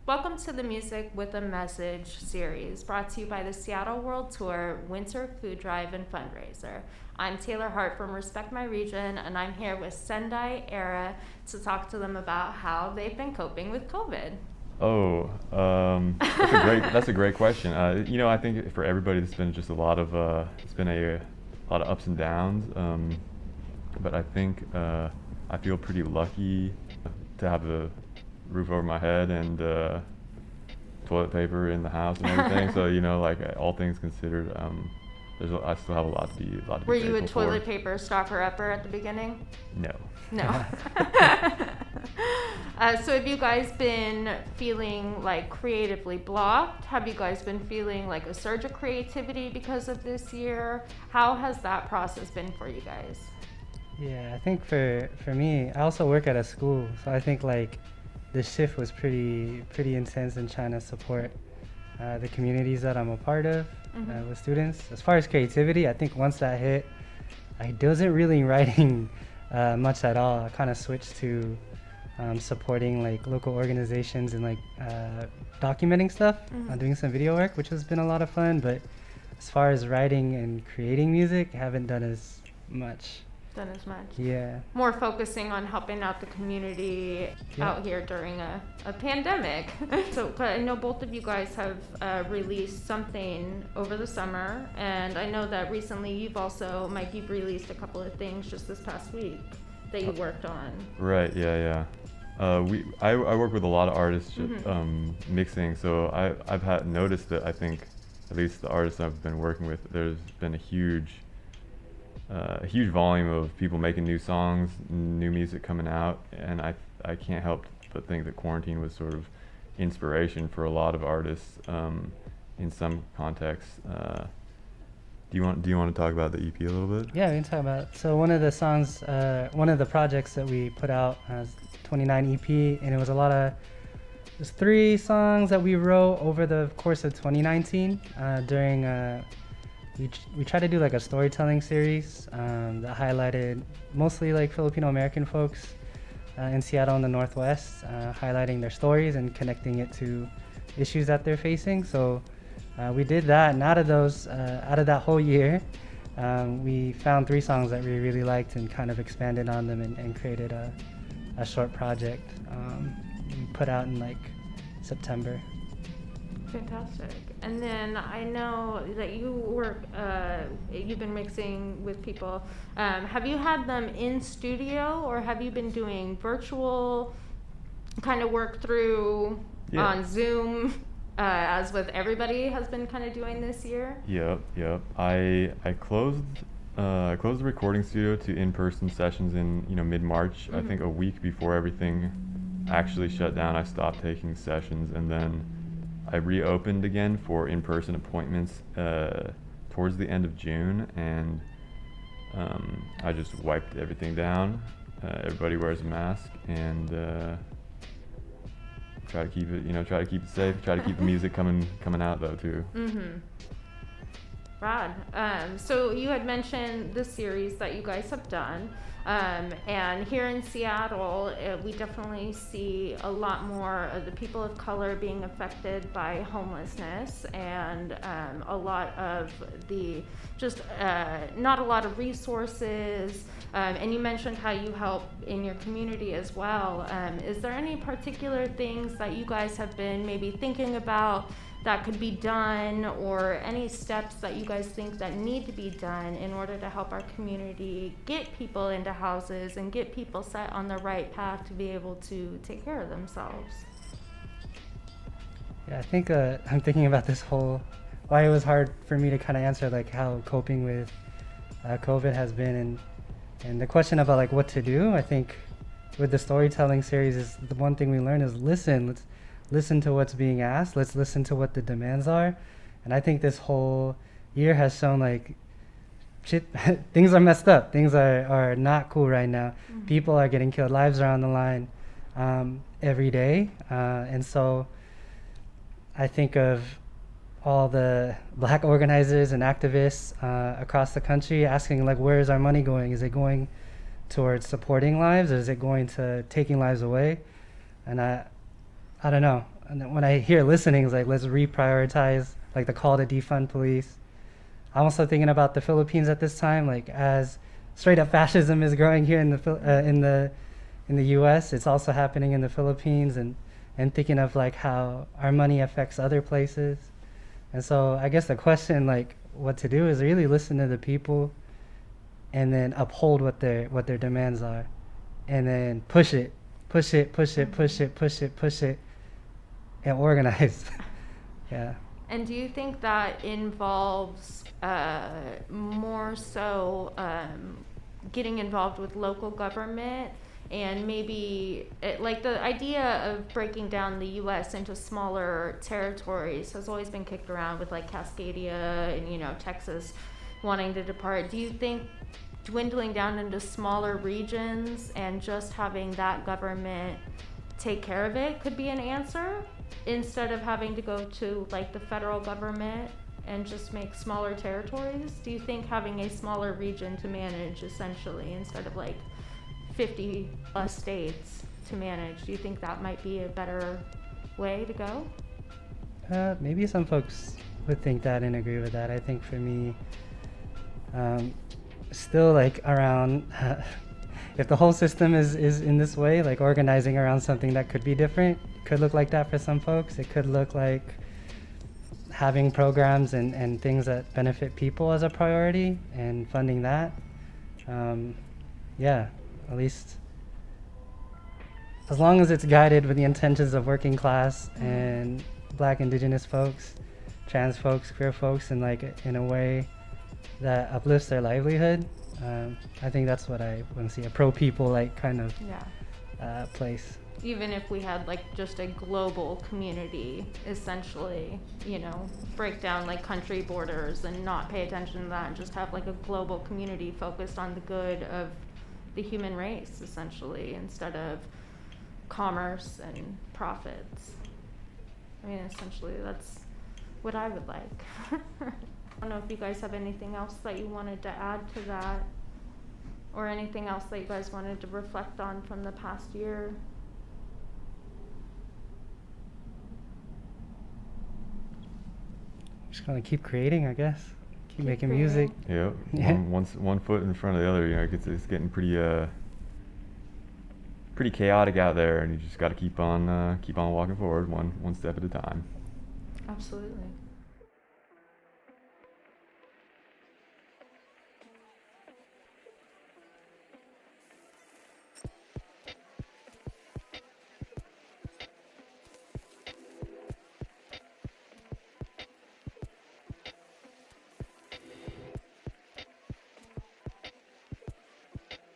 Welcome to the Music with a Message series, brought to you by the Seattle World Tour Winter Food Drive and Fundraiser. I'm Taylor Hart from Respect My Region, and I'm here with Sendai Era to talk to them about how they've been coping with COVID. That's a great question. I think for everybody, it's been just it's been a lot of ups and downs. But I think I feel pretty lucky to have a roof over my head and toilet paper in the house and everything. So all things considered, I still have a lot to be Were you a grateful toilet for. paper stopper upper at the beginning? No. No. So have you guys been feeling like creatively blocked? Have you guys been feeling like a surge of creativity because of this year? How has that process been for you guys? Yeah, I think for me, I also work at a school, so I think like the shift was pretty intense in trying to support the communities that I'm a part of with students. As far as creativity, I think once that hit, I wasn't really writing much at all. I kind of switched to supporting like local organizations and like documenting stuff, doing some video work, which has been a lot of fun. But as far as writing and creating music, I haven't done as much. Yeah. More focusing on helping out the community out here during a pandemic. But I know both of you guys have released something over the summer, and I know that recently Mike, you've released a couple of things just this past week that you worked on. Right. Yeah. I work with a lot of artists mixing, so I've noticed that I think at least the artists I've been working with, there's been a huge volume of people making new songs, new music coming out, and I can't help but think that quarantine was sort of inspiration for a lot of artists in some contexts. Do you want to talk about the EP a little bit? Yeah, we can talk about it. So one of the songs, one of the projects that we put out as 29 EP, and it was there's 3 songs that we wrote over the course of 2019 during we tried to do like a storytelling series that highlighted mostly like Filipino American folks in Seattle in the Northwest, highlighting their stories and connecting it to issues that they're facing. So we did that, and out of that whole year, we found 3 songs that we really liked and kind of expanded on them and created a short project we put out in like September. Fantastic. And then I know that you've been mixing with people. Have you had them in studio, or have you been doing virtual kind of work through on Zoom, as with everybody has been kind of doing this year? Yep. I closed the recording studio to in-person sessions in mid-March. I think a week before everything actually shut down, I stopped taking sessions, and then I reopened again for in-person appointments towards the end of June, and I just wiped everything down. Everybody wears a mask, and try to keep it safe. Try to keep the music coming out though too. Rad. So you had mentioned the series that you guys have done, and here in Seattle, we definitely see a lot more of the people of color being affected by homelessness, and a lot of not a lot of resources. And you mentioned how you help in your community as well. Is there any particular things that you guys have been maybe thinking about that could be done, or any steps that you guys think that need to be done in order to help our community get people into houses and get people set on the right path to be able to take care of themselves? Yeah, I think I'm thinking about why it was hard for me to kind of answer like how coping with COVID has been, and the question about like what to do. I think with the storytelling series, is the one thing we learned is let's listen to what's being asked. Let's listen to what the demands are. And I think this whole year has shown like things are messed up. Things are not cool right now. People are getting killed. Lives are on the line every day. And so I think of all the Black organizers and activists across the country asking like, where is our money going? Is it going towards supporting lives, or is it going to taking lives away? And I don't know. and then when I hear listening, it's like, let's reprioritize, like the call to defund police. I'm also thinking about the Philippines at this time, like as straight up fascism is growing here in the U.S., it's also happening in the Philippines, and thinking of like how our money affects other places. And so I guess the question, like what to do, is really listen to the people, and then uphold what their demands are, and then push it, and organize. Yeah. And do you think that involves more so getting involved with local government, and maybe like the idea of breaking down the U.S. into smaller territories has always been kicked around with like Cascadia and Texas wanting to depart. Do you think dwindling down into smaller regions and just having that government take care of it could be an answer, instead of having to go to like the federal government and just make smaller territories? Do you think having a smaller region to manage, essentially, instead of like 50 plus states to manage, do you think that might be a better way to go? Maybe some folks would think that and agree with that. I think for me, still like around if the whole system is in this way, like organizing around something that could be different, could look like that for some folks. It could look like having programs and things that benefit people as a priority and funding that. Yeah, at least as long as it's guided with the intentions of working class and Black, Indigenous folks, trans folks, queer folks, and like in a way that uplifts their livelihood. I think that's what I want to see, a pro-people like kind of place. Even if we had like just a global community, essentially, break down like country borders and not pay attention to that, and just have like a global community focused on the good of the human race, essentially, instead of commerce and profits. I mean, essentially, that's what I would like. I don't know if you guys have anything else that you wanted to add to that, or anything else that you guys wanted to reflect on from the past year. Just gonna keep creating, I guess. Keep making creating. music. Yep. Yeah. One foot in front of the other. It's getting pretty chaotic out there, and you just got to keep on walking forward, one step at a time. Absolutely.